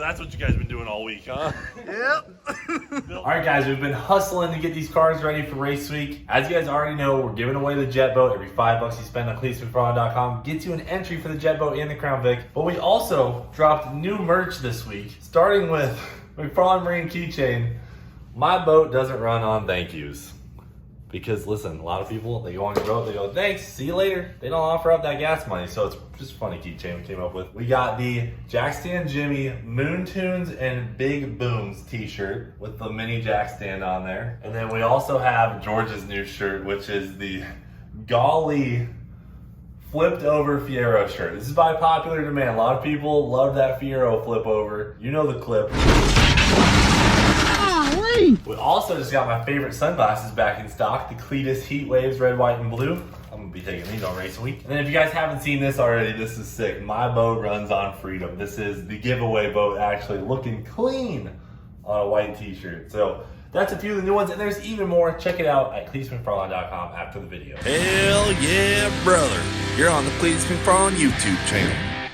that's what you guys been doing all week, huh? Yep. All right, guys, we've been hustling to get these cars ready for race week. As you guys already know, we're giving away the jet boat. Every $5 you spend on CleetusMcFarland.com gets you an entry for the jet boat and the Crown Vic. But we also dropped new merch this week, starting with McFarland Marine keychain. My boat doesn't run on thank yous. Because listen, a lot of people, they go on your boat, they go, thanks, see you later. They don't offer up that gas money, so it's just a funny keychain we came up with. We got the Jack Stand Jimmy Moon Tunes and Big Booms t-shirt with the mini jack stand on there. And then we also have George's new shirt, which is the Golly flipped over Fiero shirt. This is by popular demand. A lot of people love that Fiero flip over. You know the clip. We also just got my favorite sunglasses back in stock, the Cleetus Heat Waves Red, White, and Blue. I'm gonna be taking these on race week. And then if you guys haven't seen this already, this is sick. My boat runs on freedom. This is the giveaway boat actually looking clean on a white t-shirt. So that's a few of the new ones, and there's even more. Check it out at CleetusMcFarland.com after the video. Hell yeah, brother. You're on the Cleetus McFarland YouTube channel.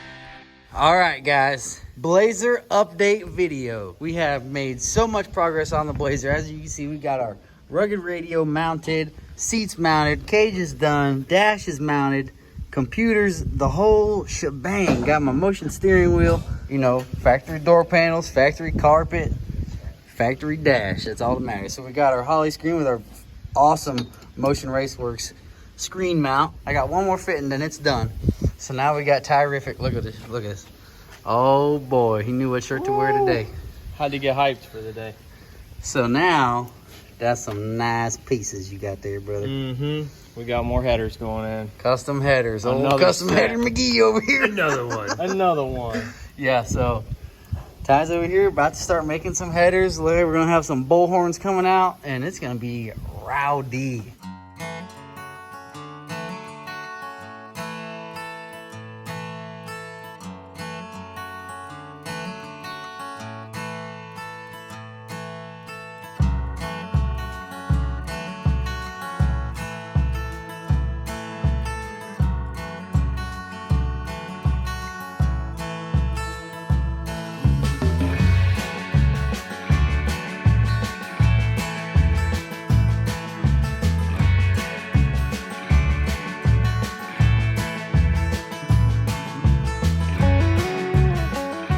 All right, guys. Blazer update video. We have made so much progress on the Blazer. As you can see, we got our rugged radio mounted, seats mounted, cages done, dash is mounted, computers, the whole shebang. Got my motion steering wheel, you know, factory door panels, factory carpet, factory dash. That's all that matters. So we got our Holly screen with our awesome Motion Raceworks screen mount. I got one more fitting, then it's done. So now we got Tyrific. Look at this. Look at this. Oh boy, he knew what shirt to wear today. Had to get hyped for the day. So now, that's some nice pieces you got there, brother. Mm-hmm. We got more headers going in. Custom headers. Another Old custom set. header McGee over here. Another one. Another one. Yeah, so Ty's over here about to start making some headers. Look, we're gonna have some bullhorns coming out, and it's gonna be rowdy.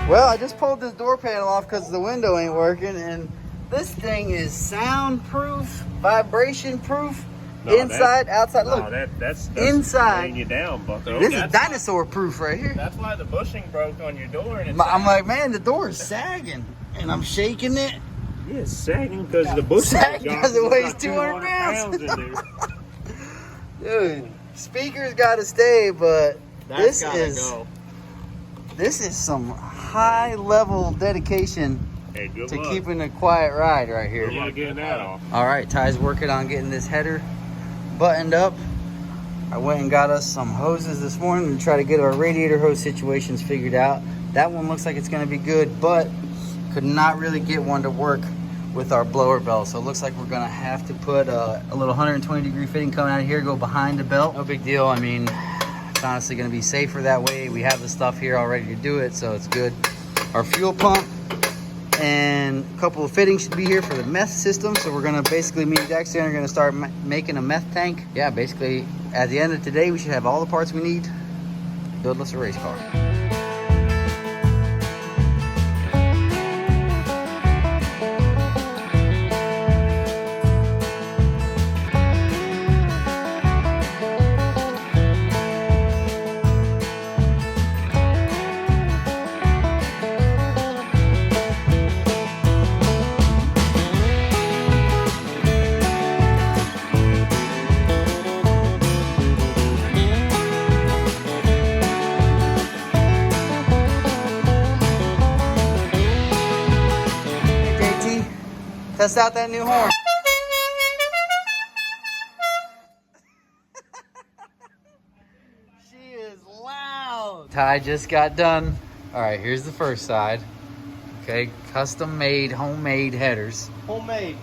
Well, I just pulled this door panel off because the window ain't working, and this thing is soundproof, vibration proof, inside, outside. Look, that's inside. laying you down, bucko. This is dinosaur proof right here. That's why the bushing broke on your door. And I'm like, man, the door is sagging, and I'm shaking it. Yeah, it's sagging because the bush Sagging because it weighs 200 pounds in pounds. there. Dude, speakers got to stay, but That's this gotta is go. this is some high level dedication Hey, good to luck. keeping a quiet ride right here. Good luck getting that off. All right, Ty's working on getting this header buttoned up. I went and got us some hoses this morning to try to get our radiator hose situations figured out. That one looks like it's gonna be good, but could not really get one to work with our blower belt. So it looks like we're gonna have to put a little 120 degree fitting coming out of here, go behind the belt. No big deal. I mean, it's honestly gonna be safer that way. We have the stuff here already to do it, so it's good. Our fuel pump and a couple of fittings should be here for the meth system. So we're gonna basically, me and Dexter are gonna start making a meth tank. Yeah, basically at the end of today, we should have all the parts we need to build us a race car. Test out that new horn. She is loud. Ty just got done. All right, here's the first side. Okay, custom made, homemade headers. Homemade.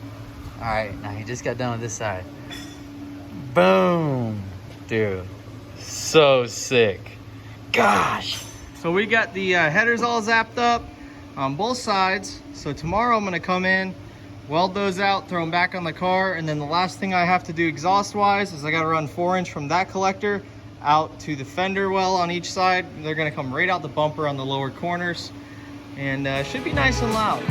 All right, now he just got done with this side. Boom. Dude, so sick. Gosh. So we got the headers all zapped up. on both sides. So tomorrow I'm gonna come in, weld those out, throw them back on the car, and then the last thing I have to do exhaust wise is I gotta run 4-inch from that collector out to the fender well on each side. They're gonna come right out the bumper on the lower corners, and should be nice and loud.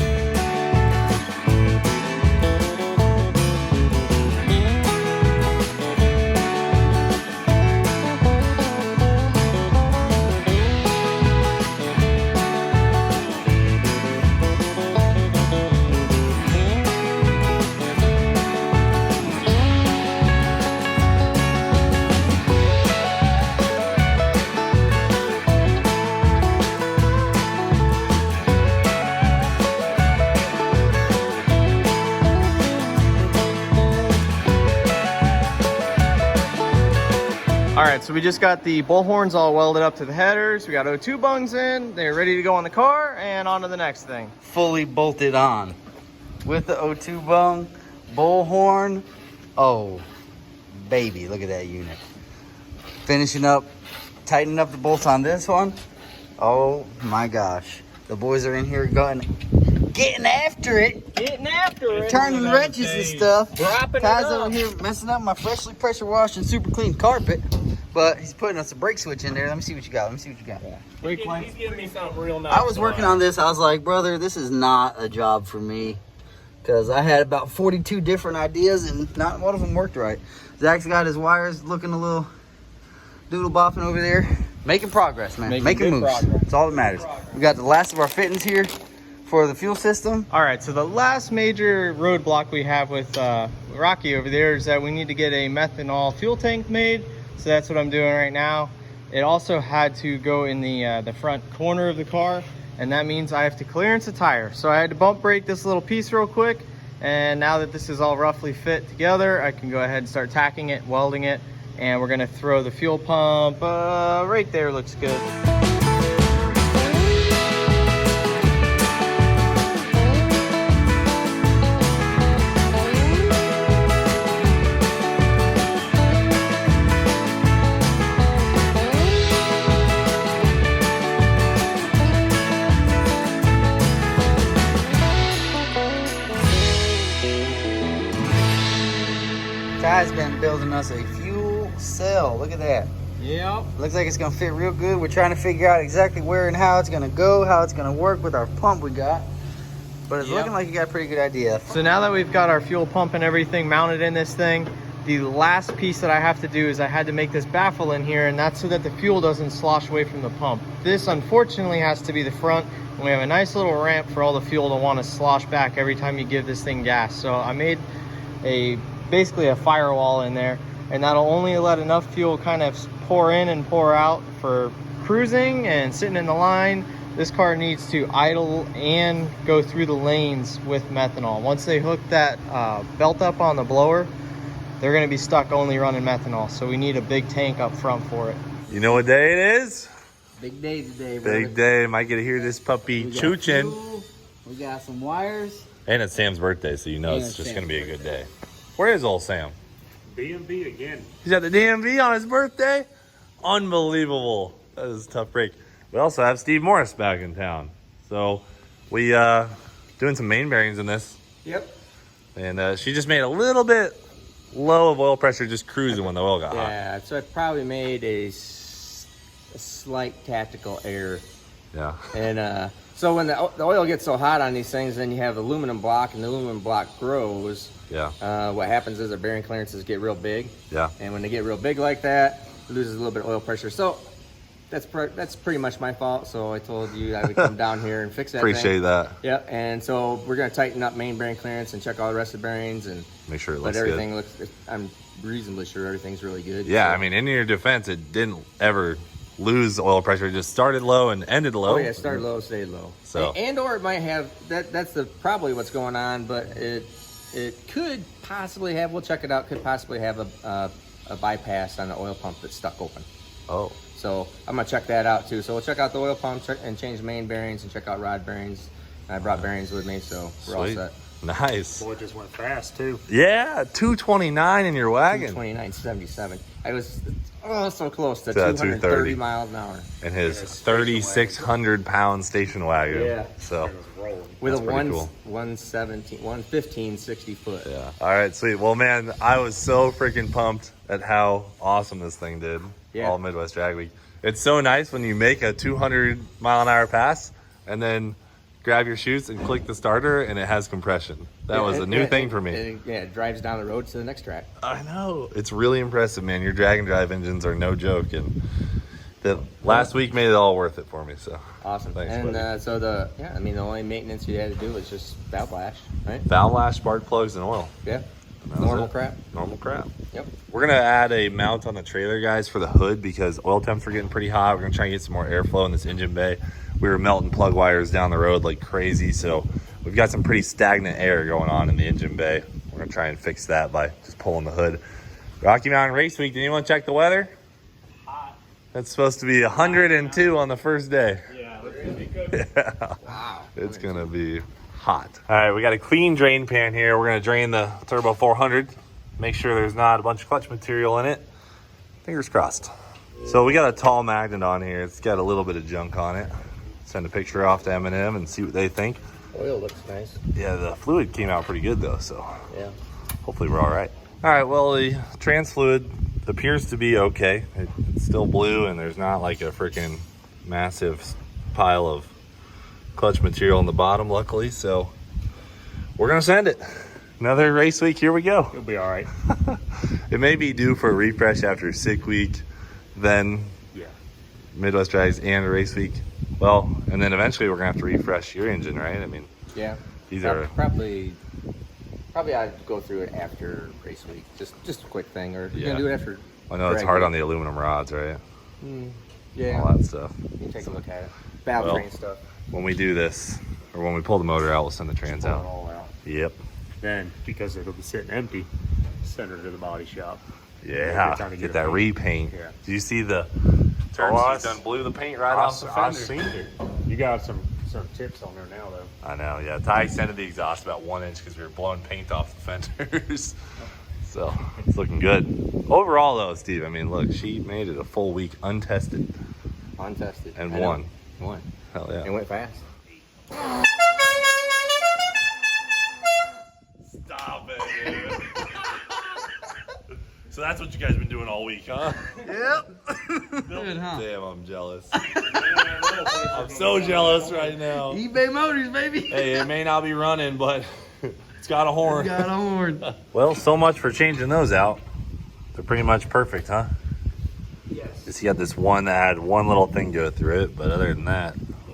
All right, so we just got the bull horns all welded up to the headers. We got O2 bungs in. They're ready to go on the car, and on to the next thing. Fully bolted on with the O2 bung, bullhorn. Oh, baby, look at that unit. Finishing up, tightening up the bolts on this one. Oh my gosh. The boys are in here getting after it. Turning wrenches and stuff. Ty's over here messing up my freshly pressure washed and super clean carpet. But he's putting us a brake switch in there. Let me see what you got. Yeah. Brake line. He's giving me something real nice. I was working on this. I was like, brother, this is not a job for me. Because I had about 42 different ideas and not one of them worked right. Zach's got his wires looking a little doodle bopping over there. Making progress, man. Making moves. Progress. That's all that matters. We got the last of our fittings here for the fuel system. All right, so the last major roadblock we have with Rocky over there is that we need to get a methanol fuel tank made. So that's what I'm doing right now. It also had to go in the front corner of the car, and that means I have to clearance a tire. So I had to bump brake this little piece real quick, and now that this is all roughly fit together, I can go ahead and start tacking it, welding it, and we're gonna throw the fuel pump right there. Looks good. Ty's been building us a fuel cell. Look at that. Yep. Looks like it's gonna fit real good. We're trying to figure out exactly where and how it's gonna go, how it's gonna work with our pump we got. But it's looking like you got a pretty good idea. So now that we've got our fuel pump and everything mounted in this thing, the last piece that I have to do is I had to make this baffle in here, and that's so that the fuel doesn't slosh away from the pump. This unfortunately has to be the front, and we have a nice little ramp for all the fuel to want to slosh back every time you give this thing gas. So I made basically a firewall in there, and that'll only let enough fuel kind of pour in and pour out for cruising and sitting in the line. This car needs to idle and go through the lanes with methanol. Once they hook that belt up on the blower, they're gonna be stuck only running methanol. So we need a big tank up front for it. You know what day it is? Big day today, brother. Big day. Might get to hear this puppy chooching. We got some wires. And it's Sam's birthday, so you know it's just going to be a good day. Where is old Sam? DMV again. He's at the DMV on his birthday? Unbelievable. That is a tough break. We also have Steve Morris back in town. So we doing some main bearings in this. Yep. And she just made a little bit low of oil pressure just cruising when the oil got hot. Yeah, so I probably made a slight tactical error. Yeah. And so when the oil gets so hot on these things, then you have aluminum block, and the aluminum block grows. Yeah. What happens is our bearing clearances get real big. Yeah. And when they get real big like that, it loses a little bit of oil pressure. So that's pretty much my fault. So I told you I would come down here and fix that. Appreciate that. Yeah. And so we're gonna tighten up main bearing clearance and check all the rest of the bearings and make sure it looks good. But everything good. looks. I'm reasonably sure everything's really good. Yeah. So. I mean, in your defense, it didn't ever lose oil pressure. It just started low and ended low. Oh yeah, started low, stayed low. So and or it might have that's probably what's going on, but it could possibly have. We'll check it out. Could possibly have a bypass on the oil pump that's stuck open. Oh. So I'm gonna check that out too. So we'll check out the oil pump and change main bearings and check out rod bearings. And I brought bearings with me, so we're all set. Nice. Boy, it just went fast too. Yeah, 229 in your wagon. 29.77. I was so close to To that 230 230 miles an hour. In his 3,600 pound station wagon. Yeah. So, It was rolling. With That's a pretty cool. 115, 60 foot. yeah. All right, sweet. Well, man, I was so freaking pumped at how awesome this thing did. Yeah. All Midwest Drag Week. It's so nice when you make a 200-mile-an-hour pass and then grab your chutes and click the starter and it has compression. That was a new thing for me. It drives down the road to the next track. I know. It's really impressive, man. Your drag and drive engines are no joke. And the last week made it all worth it for me. So Awesome. Thanks, and buddy. so the only maintenance you had to do was just valve lash, right? valve lash, spark plugs, and oil. Yeah. That was Normal it. crap. Normal crap. Yep. We're gonna add a mount on the trailer, guys, for the hood because oil temps are getting pretty hot. We're gonna try and get some more airflow in this engine bay. We were melting plug wires down the road like crazy, so we've got some pretty stagnant air going on in the engine bay. We're gonna try and fix that by just pulling the hood. Rocky Mountain Race Week. Did anyone check the weather? Hot. It's supposed to be 102 on the first day. Yeah, it's gonna be good. Yeah. Wow. It's gonna be hot. All right, we got a clean drain pan here. We're gonna drain the Turbo 400. Make sure there's not a bunch of clutch material in it. Fingers crossed. So we got a tall magnet on here. It's got a little bit of junk on it. Send a picture off to M&M and see what they think. Oil looks nice. Yeah, the fluid came out pretty good though, so Yeah. hopefully we're all right. All right, well, the trans fluid appears to be okay. It's still blue and there's not like a freaking massive pile of clutch material on the bottom, luckily. So we're gonna send it. Another race week, here we go. You'll be all right. It may be due for a refresh after sick week, then Yeah. Midwest Drags and a race week. Well, and then eventually we're gonna have to refresh your engine, right? I mean, Yeah. these are Probably I'd go through it after race week. Just a quick thing, or you Yeah. can do it after. I know it's drag hard week. on the aluminum rods, right? Yeah. All that stuff. You can take a look at it. Valve Well, train stuff. When we do this, or when we pull the motor out, we'll send the trans Pull it out. all out. Yep. Then, because it'll be sitting empty, send it to the body shop. Yeah. Every time you Get get a that paint. repaint. Yeah. Do you see the turns? Oh, He's done blew the paint right off the I've fender. seen it. You got some tips on there now, though. I know, yeah. Ty extended the exhaust about 1 inch because we were blowing paint off the fenders. So it's looking good. Overall, though, Steve, I mean, look, she made it a full week untested Untested. and I know. won. Won. Hell yeah. It went fast. Stop it, dude. So that's what you guys been doing all week, huh? Yep. Good, huh? Damn, I'm jealous. I'm so jealous right now. eBay Motors, baby. Hey, it may not be running, but it's got a horn. Got a horn. Well, so much for changing those out. They're pretty much perfect, huh? Yes. Just you got this one that had one little thing go through it, but other than that, Yeah.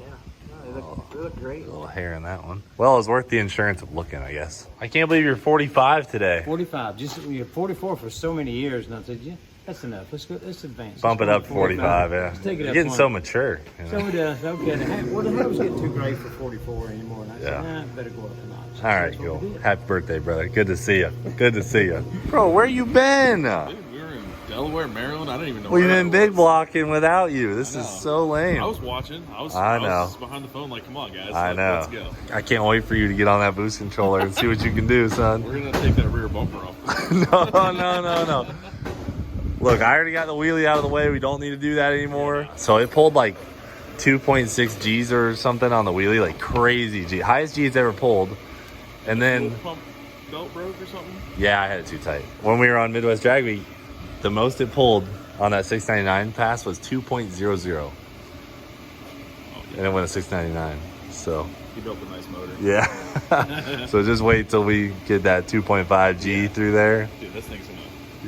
No, they look great. a little hair in that one. Well, it was worth the insurance of looking, I guess. I can't believe you're 45 today. 45. Just you're 44 for so many years, and I said, yeah, that's enough. Let's go. Let's advance. Bump it up to 45, yeah. Let's take it You're up getting one. so mature. You know? So it does. Okay. Well, the hair was getting too gray for 44 anymore, and I Yeah. said, nah, better go up a notch. All right, That's what we cool. did. Happy birthday, brother. Good to see you. Good to see you. Bro, where you been? We were in Delaware, Maryland. I didn't even know. We've where been I big was. blocking without you. This I is know. so lame. I was watching. I was know. behind the phone, like, come on, guys. I know. Let's go. I can't wait for you to get on that boost controller and see what you can do, son. We're gonna take that rear bumper off. No. Look, I already got the wheelie out of the way. We don't need to do that anymore. So it pulled like 2.6 G's or something on the wheelie, like crazy G. Highest G it's ever pulled. And then, Fuel pump belt broke or something. yeah, I had it too tight. When we were on Midwest Drag Week, the most it pulled on that 699 pass was 2.00. And it went to 699. So, He built a nice motor. yeah. So just wait till we get that 2.5 G through there. Dude, this thing's gonna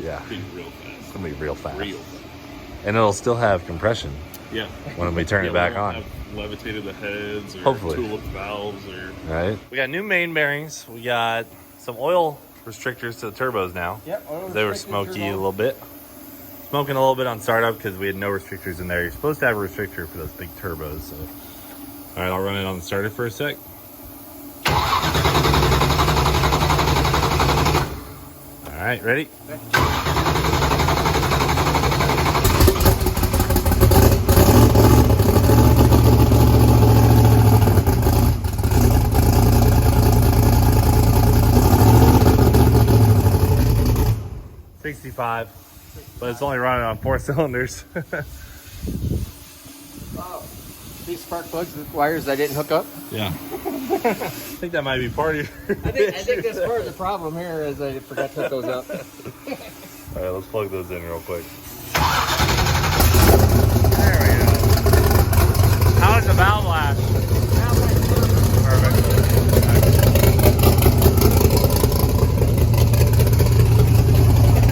Yeah, be real fast. it's gonna be real fast. Real fast. And it'll still have compression Yeah. when we turn it back we won't on. have levitated the heads or Hopefully. tulip valves or. Right. We got new main bearings. We got some oil restrictors to the turbos now. Yep. oil They were restrictors smoky are a on. little bit. Smoking a little bit on startup because we had no restrictors in there. You're supposed to have a restrictor for those big turbos. So, all right, I'll run it on the starter for a sec. All right, ready? 65, but it's only running on 4 cylinders. These spark plugs with wires I didn't hook up. Yeah. I think that might be part of your I think that's part of the problem here is I forgot to hook those up. All right, let's plug those in real quick. There we go. How is the valve last? Perfect.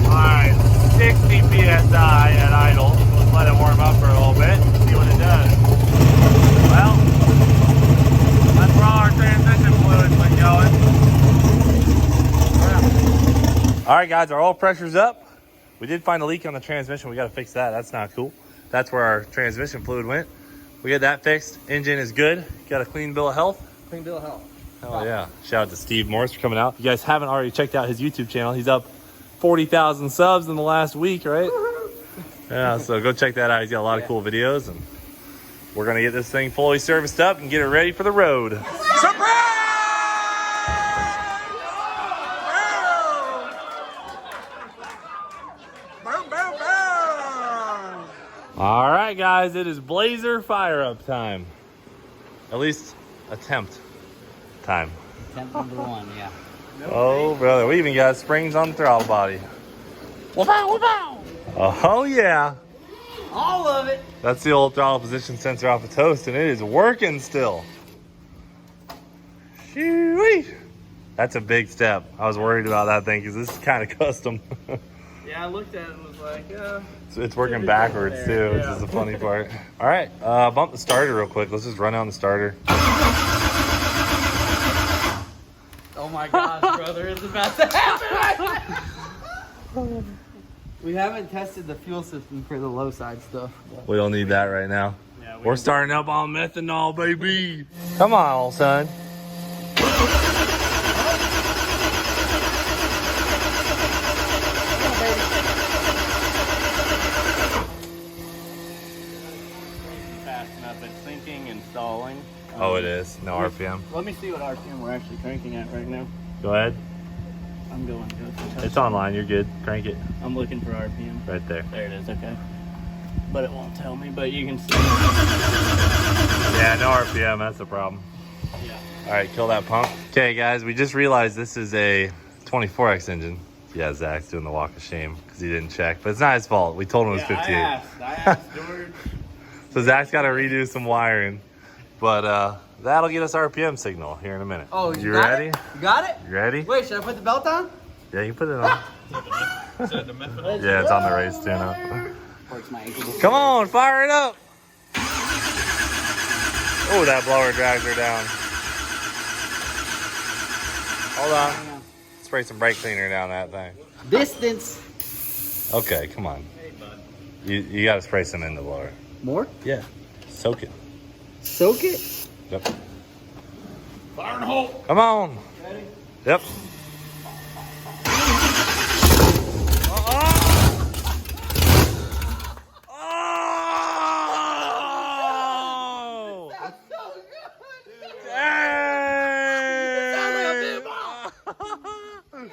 Alright, 60 psi at idle. Let's let it warm up for a little bit, see what it does. Well, that's where all our transmission fluid's been going. All right, guys, our oil pressure's up. We did find a leak on the transmission. We got to fix that. That's not cool. That's where our transmission fluid went. We got that fixed. Engine is good. Got a clean bill of health. Clean bill of health. Oh, yeah. Shout out to Steve Morris for coming out. If you guys haven't already checked out his YouTube channel, he's up 40,000 subs in the last week, right? Yeah, so go check that out. He's got a lot of cool videos, and we're going to get this thing fully serviced up and get it ready for the road. All right, guys, it is Blazer fire up time. At least attempt time. Attempt number 1, yeah. Oh, brother, we even got springs on the throttle body. Oh, yeah. All of it. That's the old throttle position sensor off of toast, and it is working still. Shoo-wee. That's a big step. I was worried about that thing because this is kind of custom. Yeah, I looked at it and was like, So it's working backwards too, which is the funny part. All right, bump the starter real quick. Let's just run down the starter. Oh my gosh, brother, it's about to happen. We haven't tested the fuel system for the low side stuff. We don't need that right now. Yeah, we're starting up on methanol, baby. Come on, old son. Fast enough. It's syncing and stalling. Oh, it is. No RPM. Let me see what RPM we're actually cranking at right now. Go ahead. I'm going to. It's online. You're good. Crank it. I'm looking for RPM. Right there. There it is. Okay. But it won't tell me. But you can see. Yeah, no RPM. That's the problem. Yeah. All right, kill that pump. Okay, guys, we just realized this is a 24X engine. Yeah, Zach's doing the walk of shame because he didn't check. But it's not his fault. We told him it was 58. I asked George. So Zach's got to redo some wiring. But that'll get us RPM signal here in a minute. Oh, you got ready? It? You got it? You ready? Wait, should I put the belt on? Yeah, you put it on. Yeah, it's on the race tune-up. Works my ankle. Come on, fire it up. Oh, that blower drags her down. Hold on. Spray some brake cleaner down that thing. Distance. Okay, come on. You got to spray some in the blower. More? Yeah. Soak it. Soak it? Yep. Fire and hole. Come on. Ready? Yep. Oh! Dang!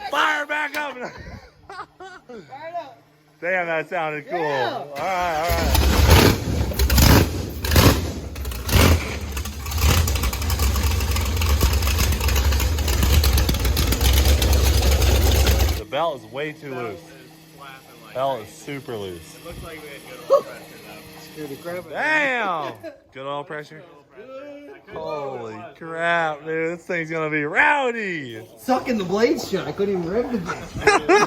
Fire back up. Damn, that sounded cool. Yeah. All right. The belt is way too loose. Belt is super loose. It looks like we had good oil pressure though. Damn! Good oil pressure? Holy crap, dude. This thing's gonna be rowdy. Sucking the blades shut. I couldn't even rev the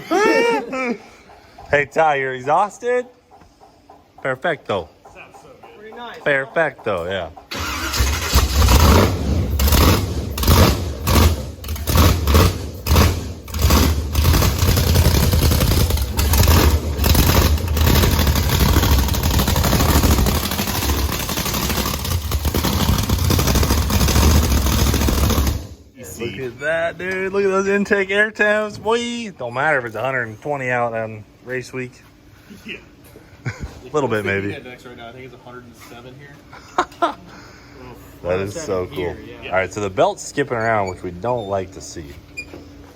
blade. Hey, Ty, you're exhausted? Perfecto. Sounds so good. Pretty nice. Perfecto, yeah. Look at that, dude. Look at those intake air temps. Boy, don't matter if it's 120 out on race week. Yeah. A little bit, maybe. Index right now, I think it's 107 here. That is so cool. Yeah. All right, so the belt's skipping around, which we don't like to see.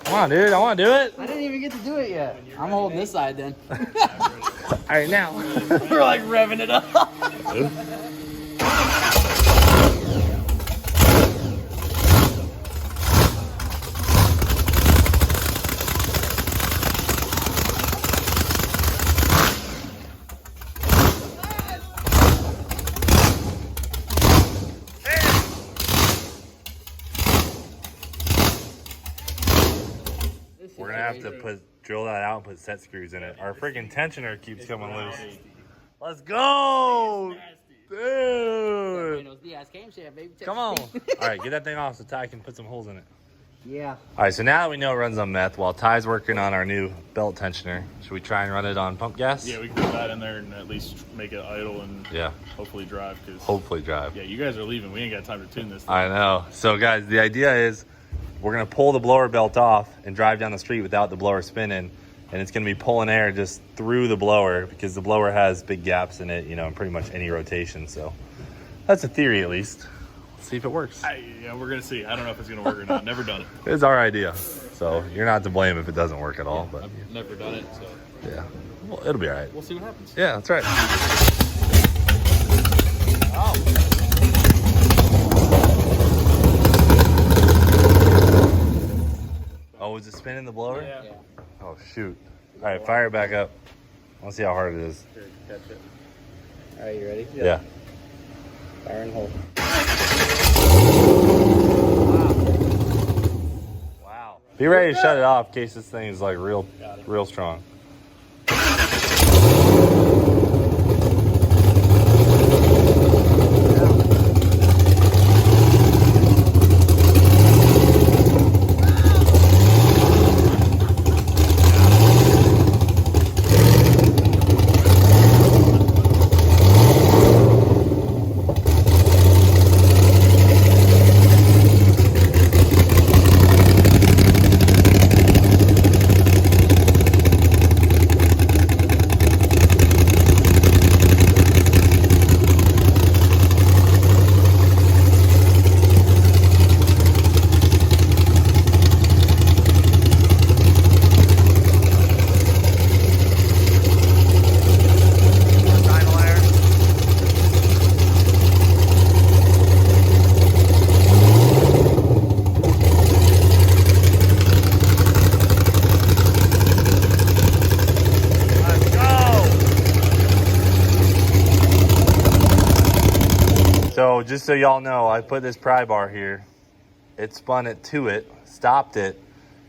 Come on, dude. I want to do it. I didn't even get to do it yet. I'm holding this side then. All right, now. We're like revving it up. We're gonna have to drill that out and put set screws in it. Our freaking tensioner keeps coming loose. Let's go, dude! Come on! All right, get that thing off so Ty can put some holes in it. Yeah. All right, so now that we know it runs on meth, while Ty's working on our new belt tensioner, should we try and run it on pump gas? Yeah, we can put that in there and at least make it idle and hopefully drive. Hopefully drive. Yeah, you guys are leaving. We ain't got time to tune this thing. I know. So guys, the idea is we're gonna pull the blower belt off and drive down the street without the blower spinning, and it's gonna be pulling air just through the blower because the blower has big gaps in it, you know, in pretty much any rotation. So that's a theory, at least. Let's see if it works. Yeah, we're gonna see. I don't know if it's gonna work or not. Never done it. It's our idea, so you're not to blame if it doesn't work at all. But I've never done it, so yeah, well, it'll be all right. we'll see what happens. Yeah, that's right. Oh, is it spinning the blower? Yeah. Oh, shoot. All right, fire it back up. I want to see how hard it is. Here, catch it. All right, you ready? Yeah. Fire and hold. Wow. Be ready to shut it off in case this thing is like real strong. So just so y'all know, I put this pry bar here. It spun it to it, stopped it,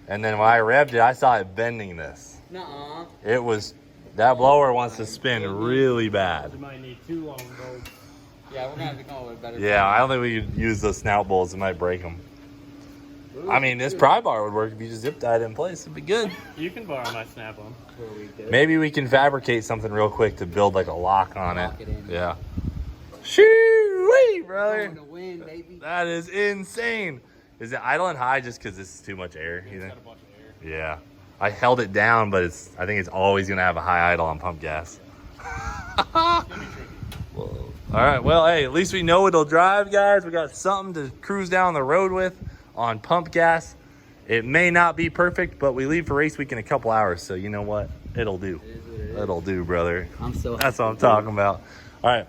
and then when I revved it, I saw it bending this. Nuh-uh. It was, that blower wants to spin really bad. You might need 2 long bolts. Yeah, we're gonna have to come up with a better. Yeah, I don't think we could use the snout bolts. It might break them. I mean, this pry bar would work if you just zip tied it in place. It'd be good. You can borrow my Snap-on. Maybe we can fabricate something real quick to build like a lock on it. Lock it in. Yeah. Shoo-wee, brother. Going to win, baby. That is insane. Is it idling high just because this is too much air? You It's think? got a bunch of air. Yeah. I held it down, but I think it's always gonna have a high idle on pump gas. Well, all right. Well, hey, at least we know it'll drive, guys. We got something to cruise down the road with on pump gas. It may not be perfect, but we leave for race week in a couple hours, so you know what? It'll do. It'll do, brother. I'm so That's what I'm talking about. All right.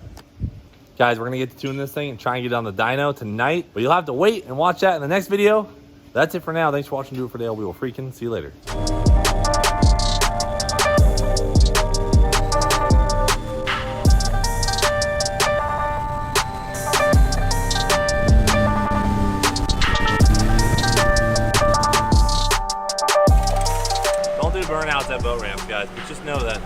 Guys, we're going to get to tune this thing and try and get it on the dyno tonight. But you'll have to wait and watch that in the next video. That's it for now. Thanks for watching Do It For Dale. We will freaking see you later. Don't do burnouts at boat ramps, guys. But just know that